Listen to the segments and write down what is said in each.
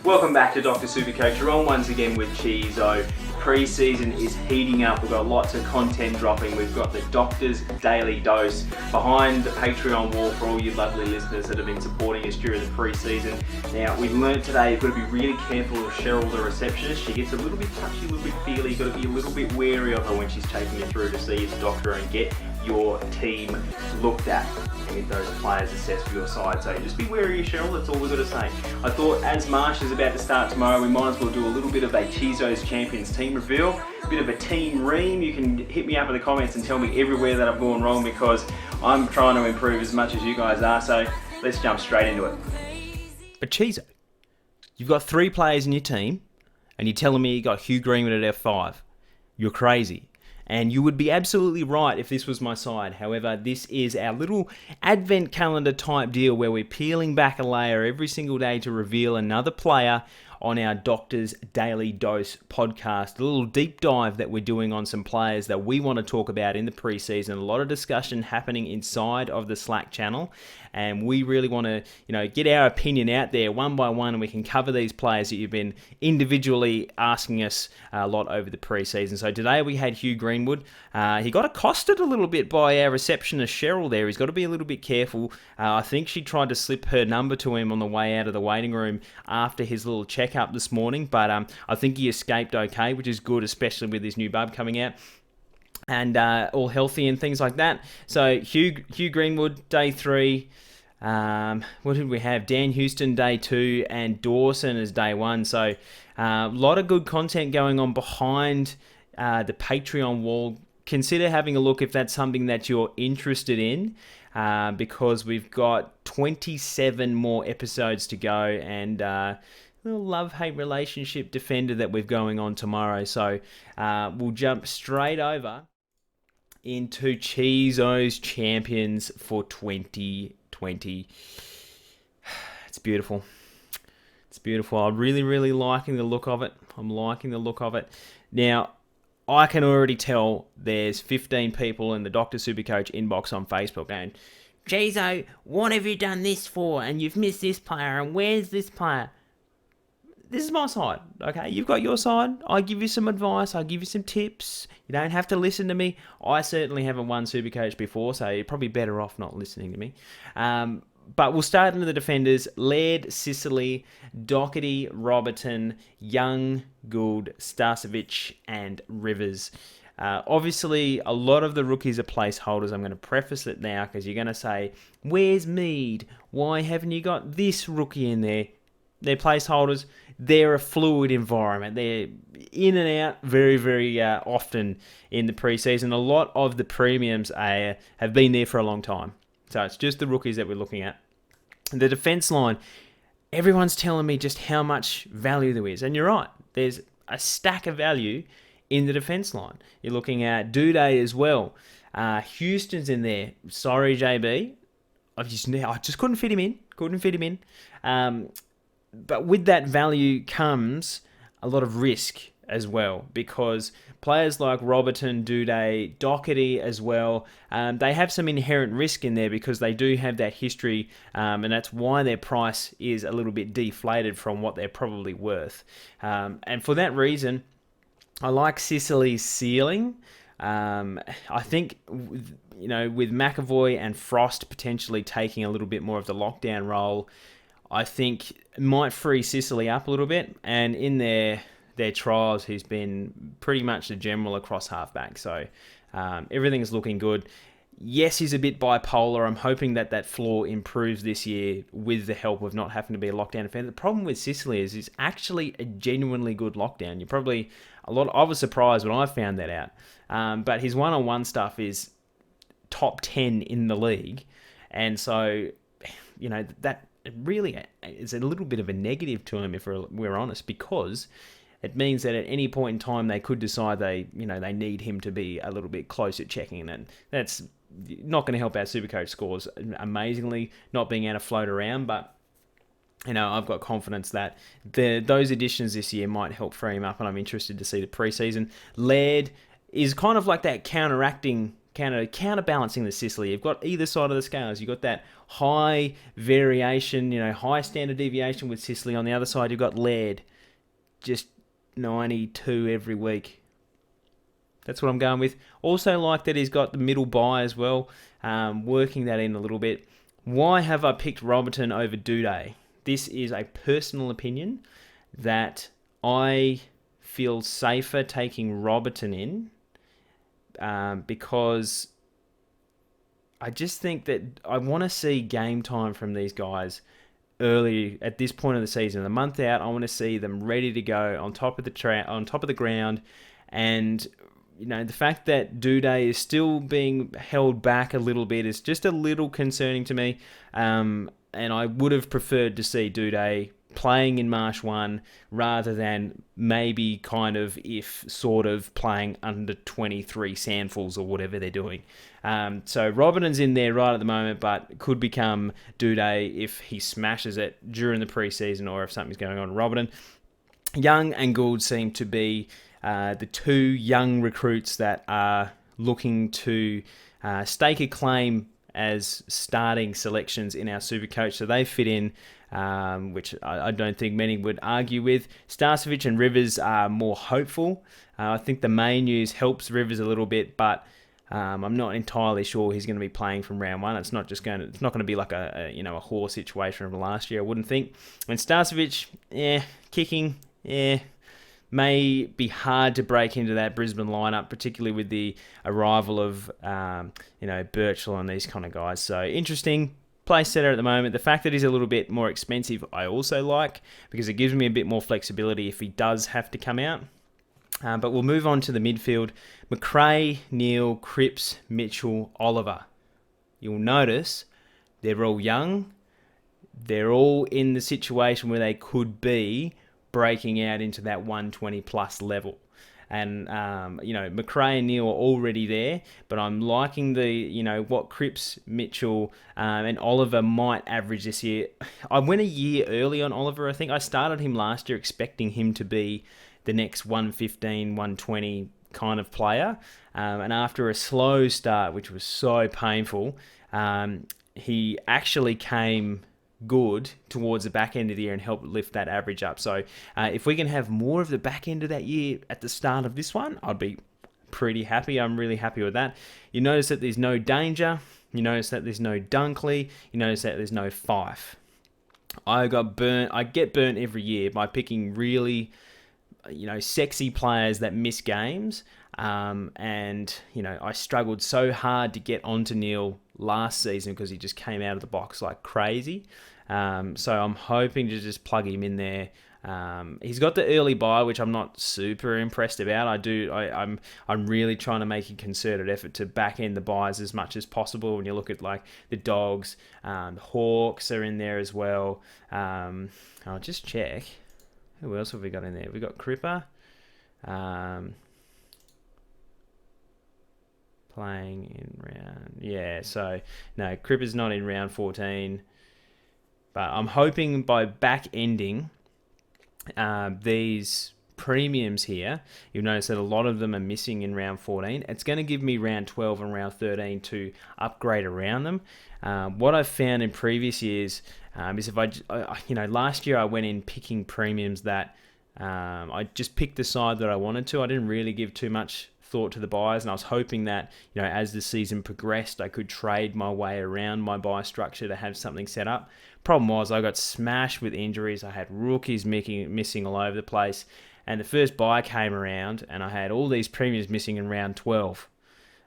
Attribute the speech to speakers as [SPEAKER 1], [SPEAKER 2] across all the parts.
[SPEAKER 1] Welcome back to Dr. Supercoach. You're on once again with Cheezo. Pre-season is heating up. We've got lots of content dropping. We've got the Doctor's Daily Dose behind the Patreon wall for all you lovely listeners that have been supporting us during the pre-season. Now, we've learned today you've got to be really careful of Cheryl, the receptionist. She gets a little bit touchy, a little bit feely. You've got to be a little bit wary of her when she's taking you through to see the doctor and get your team looked at and get those players assessed for your side. So just be wary of Cheryl, that's all we've got to say. I thought as Marsh is about to start tomorrow, we might as well do a little bit of a Cheezo's Champions team reveal, a bit of a team ream. You can hit me up in the comments and tell me everywhere that I've gone wrong, because I'm trying to improve as much as you guys are. So let's jump straight into it.
[SPEAKER 2] But Cheezo, you've got 3 players in your team and you're telling me you got Hugh Greenwood at F5. You're crazy. And you would be absolutely right if this was my side. However, this is our little advent calendar type deal where we're peeling back a layer every single day to reveal another player on our Doctor's Daily Dose podcast. A little deep dive that we're doing on some players that we want to talk about in the preseason. A lot of discussion happening inside of the Slack channel. And we really want to, get our opinion out there one by one, and we can cover these players that you've been individually asking us a lot over the preseason. So today we had Hugh Greenwood. He got accosted a little bit by our receptionist Cheryl there. He's got to be a little bit careful. I think she tried to slip her number to him on the way out of the waiting room after his little checkup this morning, but I think he escaped okay, which is good, especially with his new bub coming out. And all healthy and things like that. So Hugh Greenwood, day 3. What did we have? Dan Houston, day 2, and Dawson is day 1. So a lot of good content going on behind the Patreon wall. Consider having a look if that's something that you're interested in, because we've got 27 more episodes to go, and little love-hate relationship defender that we're going on tomorrow. So we'll jump straight over into Cheezo's Champions for 2020. It's beautiful. It's beautiful. I'm really, really liking the look of it. I'm liking the look of it. Now, I can already tell there's 15 people in the Dr. Supercoach inbox on Facebook going, Cheezo, what have you done this for? And you've missed this player, and where's this player? This is my side, okay? You've got your side. I give you some advice. I give you some tips. You don't have to listen to me. I certainly haven't won Supercoach before, so you're probably better off not listening to me. But we'll start into the defenders. Laird, Sicily, Doherty, Robertson, Young, Gould, Starcevic, and Rivers. Obviously, a lot of the rookies are placeholders. I'm going to preface it now because you're going to say, where's Mead? Why haven't you got this rookie in there? They're placeholders. They're a fluid environment. They're in and out very, very often in the preseason. A lot of the premiums have been there for a long time. So it's just the rookies that we're looking at. The defense line, everyone's telling me just how much value there is. And you're right. There's a stack of value in the defense line. You're looking at Duday as well. Houston's in there. Sorry, JB. I just couldn't fit him in. But with that value comes a lot of risk as well, because players like Robertson, Duday, Doherty as well, they have some inherent risk in there because they do have that history, and that's why their price is a little bit deflated from what they're probably worth. And for that reason, I like Sicily's ceiling. I think, with McAvoy and Frost potentially taking a little bit more of the lockdown role, I think it might free Sicily up a little bit. And in their trials, he's been pretty much the general across halfback. So everything's looking good. Yes, he's a bit bipolar. I'm hoping that floor improves this year with the help of not having to be a lockdown defender. The problem with Sicily is he's actually a genuinely good lockdown. I was surprised when I found that out. But his one-on-one stuff is top 10 in the league. And so, that really is a little bit of a negative to him if we're honest, because it means that at any point in time they could decide they need him to be a little bit close at checking, and that's not going to help our Supercoach scores amazingly, not being able to float around. But I've got confidence that those additions this year might help free him up, and I'm interested to see the preseason. Laird is kind of like that counteracting counterbalancing the Sicily. You've got either side of the scales. You've got that high variation, high standard deviation with Sicily. On the other side, you've got Laird, just 92 every week. That's what I'm going with. Also like that he's got the middle bye as well, working that in a little bit. Why have I picked Robertson over Duday? This is a personal opinion that I feel safer taking Robertson in because I just think that I want to see game time from these guys early at this point of the season. A month out, I want to see them ready to go on top of the ground. And the fact that Duday is still being held back a little bit is just a little concerning to me. And I would have preferred to see Duday playing in Marsh 1 rather than maybe sort of playing under 23 sandfuls or whatever they're doing. So Robinson's in there right at the moment, but could become Duday if he smashes it during the preseason or if something's going on. Robinson, Young and Gould seem to be the two young recruits that are looking to stake a claim as starting selections in our SuperCoach. So they fit in, which I don't think many would argue with. Starcevic and Rivers are more hopeful. I think the main news helps Rivers a little bit, but I'm not entirely sure he's going to be playing from round 1. It's not going to be like a Hoare situation from last year, I wouldn't think. And Starcevic, kicking, may be hard to break into that Brisbane lineup, particularly with the arrival of Birchall and these kind of guys. So interesting place setter at the moment. The fact that he's a little bit more expensive, I also like, because it gives me a bit more flexibility if he does have to come out. But we'll move on to the midfield. McRae, Neale, Cripps, Mitchell, Oliver. You'll notice they're all young. They're all in the situation where they could be breaking out into that 120 plus level. And, McRae and Neale are already there, but I'm liking what Cripps, Mitchell, and Oliver might average this year. I went a year early on Oliver. I think I started him last year expecting him to be the next 115, 120 kind of player. And after a slow start, which was so painful, he actually came good towards the back end of the year and help lift that average up. So if we can have more of the back end of that year at the start of this one, I'd be pretty happy. I'm really happy with that. You notice that there's no Danger. You notice that there's no Dunkley. You notice that there's no Fife. I get burnt every year by picking really sexy players that miss games. And I struggled so hard to get onto Neale last season because he just came out of the box like crazy. So I'm hoping to just plug him in there. He's got the early bye, which I'm not super impressed about. I'm really trying to make a concerted effort to back end the buys as much as possible. When you look at like the Dogs, the Hawks are in there as well. I'll just check. Who else have we got in there? We got Cripper. Playing in round... Yeah, so... No, Cripper's not in round 14. But I'm hoping by back-ending these premiums here, you'll notice that a lot of them are missing in round 14. It's going to give me round 12 and round 13 to upgrade around them. What I've found in previous years is if last year I went in picking premiums that I just picked the side that I wanted to. I didn't really give too much thought to the buys, and I was hoping that as the season progressed, I could trade my way around my buy structure to have something set up. Problem was I got smashed with injuries. I had rookies missing all over the place, and the first buy came around, and I had all these premiums missing in round 12.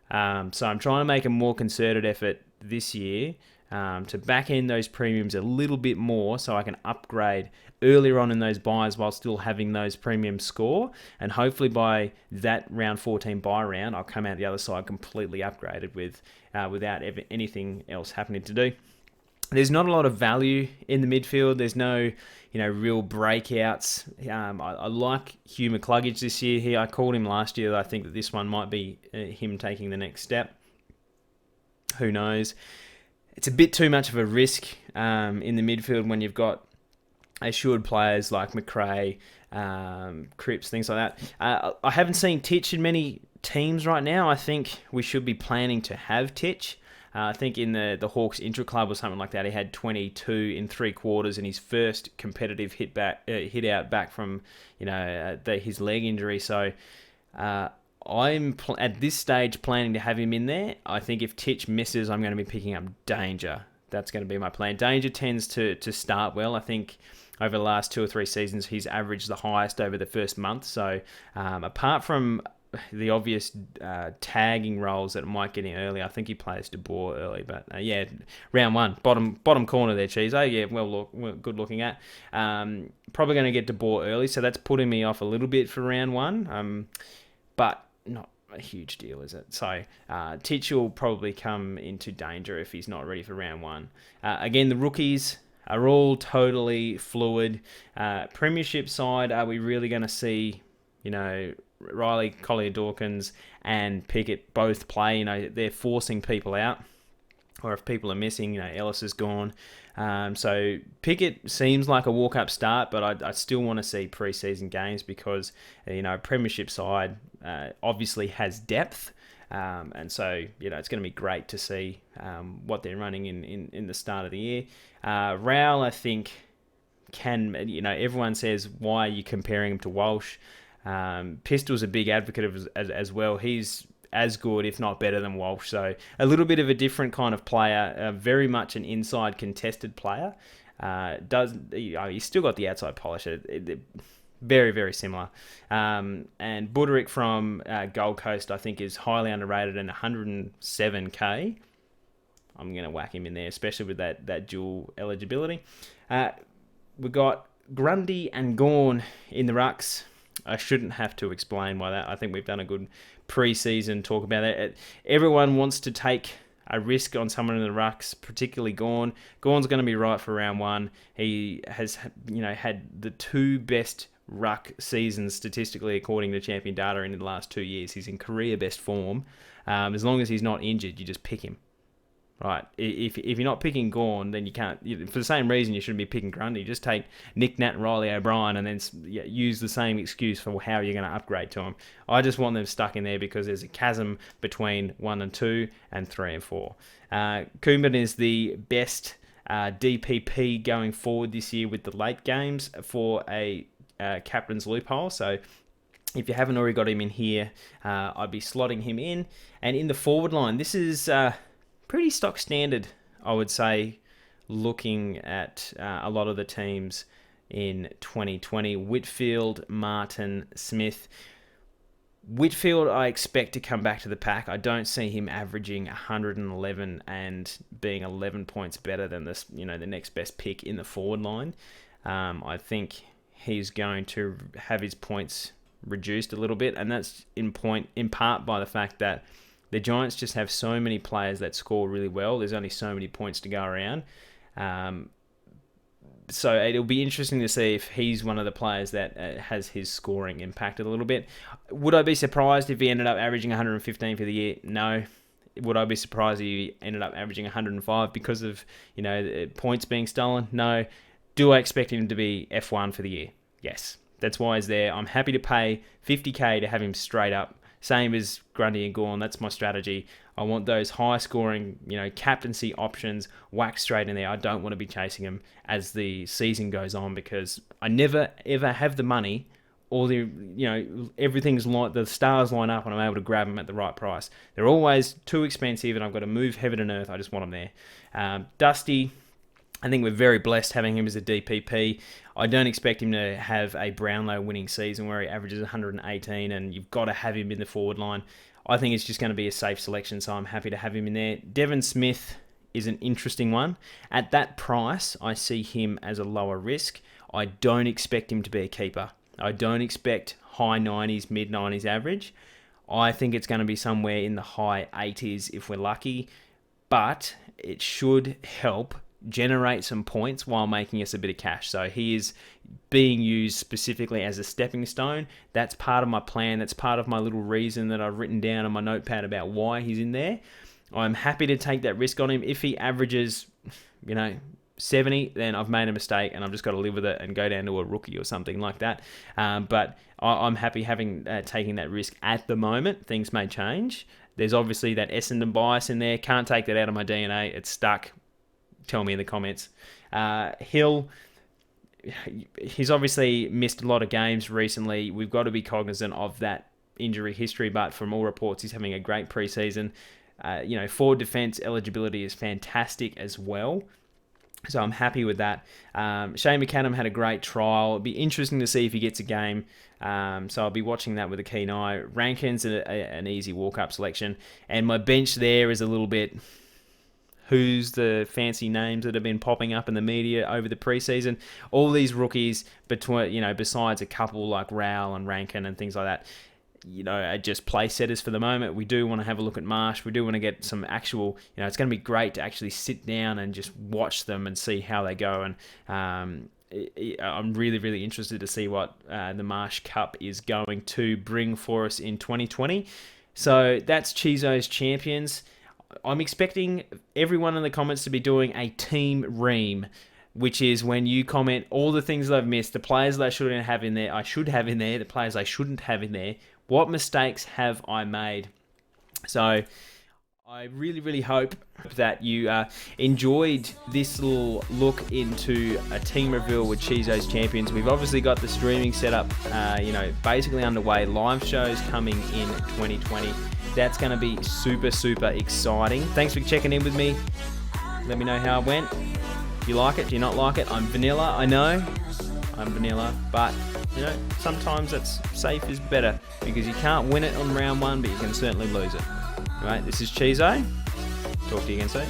[SPEAKER 2] So I'm trying to make a more concerted effort this year to back end those premiums a little bit more so I can upgrade earlier on in those buys while still having those premiums score. And hopefully by that round 14 buy round, I'll come out the other side completely upgraded without anything else happening to do. There's not a lot of value in the midfield. There's no, real breakouts. I like Hugh McCluggage this year here. I called him last year. I think that this one might be him taking the next step. Who knows? It's a bit too much of a risk in the midfield when you've got assured players like McRae, Cripps, things like that. I haven't seen Titch in many teams right now, I think we should be planning to have Titch. I think in the Hawks intra-club or something like that, he had 22 in 3 quarters in his first competitive hit out back from his leg injury. So I'm at this stage planning to have him in there. I think if Titch misses, I'm going to be picking up Danger. That's going to be my plan. Danger tends to start well. I think over the last 2 or 3 seasons, he's averaged the highest over the first month. So apart from the obvious tagging roles that might get in early, I think he plays De Boer early. But round 1, bottom corner there, Cheezo. Yeah, well good looking at. Probably going to get De Boer early, so that's putting me off a little bit for round 1. But not a huge deal, is it? So Titch will probably come into danger if he's not ready for round 1. Again, the rookies are all totally fluid. Premiership side, are we really going to see, Riley, Collier-Dawkins and Pickett both play? They're forcing people out. Or if people are missing, Ellis is gone. So Pickett seems like a walk-up start, but I still want to see preseason games because, a premiership side obviously has depth. And so, it's going to be great to see what they're running in the start of the year. Rowell, I think, can, everyone says, why are you comparing him to Walsh? Pistol's a big advocate of as well. He's as good, if not better than Walsh. So a little bit of a different kind of player, very much an inside contested player. He's still got the outside polish. Very, very similar. And Buderick from Gold Coast, I think, is highly underrated and 107k. I'm going to whack him in there, especially with that dual eligibility. We've got Grundy and Gawn in the rucks. I shouldn't have to explain why that. I think we've done a good pre-season talk about that. Everyone wants to take a risk on someone in the rucks, particularly Gawn. Gawn's going to be right for round 1. He has, had the 2 best ruck seasons statistically according to Champion Data in the last 2 years. He's in career best form. As long as he's not injured, you just pick him. Right, if you're not picking Gawn, then you can't. For the same reason, you shouldn't be picking Grundy. Just take Nick Nat and Riley O'Brien, and then use the same excuse for how you're going to upgrade to them. I just want them stuck in there because there's a chasm between 1 and 2 and 3 and 4. Kuban is the best DPP going forward this year with the late games for a captain's loophole. So if you haven't already got him in here, I'd be slotting him in. And in the forward line, this is pretty stock standard, I would say, looking at a lot of the teams in 2020. Whitfield, Martin, Smith. Whitfield, I expect to come back to the pack. I don't see him averaging 111 and being 11 points better than this, the next best pick in the forward line. I think he's going to have his points reduced a little bit, and that's in part by the fact that the Giants just have so many players that score really well. There's only so many points to go around. So it'll be interesting to see if he's one of the players that has his scoring impacted a little bit. Would I be surprised if he ended up averaging 115 for the year? No. Would I be surprised if he ended up averaging 105 because of points being stolen? No. Do I expect him to be F1 for the year? Yes. That's why he's there. I'm happy to pay 50k to have him straight up. Same as Grundy and Gawn. That's my strategy. I want those high-scoring, captaincy options whacked straight in there. I don't want to be chasing them as the season goes on because I never, ever have the money or everything's like the stars line up and I'm able to grab them at the right price. They're always too expensive and I've got to move heaven and earth. I just want them there. Dusty, I think we're very blessed having him as a DPP. I don't expect him to have a Brownlow winning season where he averages 118 and you've got to have him in the forward line. I think it's just going to be a safe selection, so I'm happy to have him in there. Devon Smith is an interesting one. At that price, I see him as a lower risk. I don't expect him to be a keeper. I don't expect high 90s, mid 90s average. I think it's going to be somewhere in the high 80s if we're lucky, but it should help generate some points while making us a bit of cash. So he is being used specifically as a stepping stone. That's part of my plan. That's part of my little reason that I've written down on my notepad about why he's in there. I'm happy to take that risk on him. If he averages, 70, then I've made a mistake and I've just got to live with it and go down to a rookie or something like that. But I'm happy having taking that risk at the moment. Things may change. There's obviously that Essendon bias in there. Can't take that out of my DNA. It's stuck. Tell me in the comments. Hill, he's obviously missed a lot of games recently. We've got to be cognizant of that injury history, but from all reports, he's having a great preseason. Forward defence eligibility is fantastic as well. So I'm happy with that. Shane McAdam had a great trial. It'll be interesting to see if he gets a game. So I'll be watching that with a keen eye. Rankin's an easy walk-up selection. And my bench there is a little bit... Who's the fancy names that have been popping up in the media over the preseason? All these rookies, besides a couple like Rowell and Rankin and things like that, are just play setters for the moment. We do want to have a look at Marsh. We do want to get some actual, it's going to be great to actually sit down and just watch them and see how they go. And I'm really, really interested to see what the Marsh Cup is going to bring for us in 2020. So that's Cheezo's champions. I'm expecting everyone in the comments to be doing a team ream, which is when you comment all the things that I've missed, the players that I shouldn't have in there, the players I shouldn't have in there. What mistakes have I made? So I really, really hope that you enjoyed this little look into a team reveal with Cheezo's champions. We've obviously got the streaming setup, basically underway. Live shows coming in 2020. That's going to be super, super exciting. Thanks for checking in with me. Let me know how it went. Do you like it? Do you not like it? I'm vanilla, I know. I'm vanilla, but sometimes that's safe is better because you can't win it on round one, but you can certainly lose it. All right, this is Cheezo. Talk to you again soon.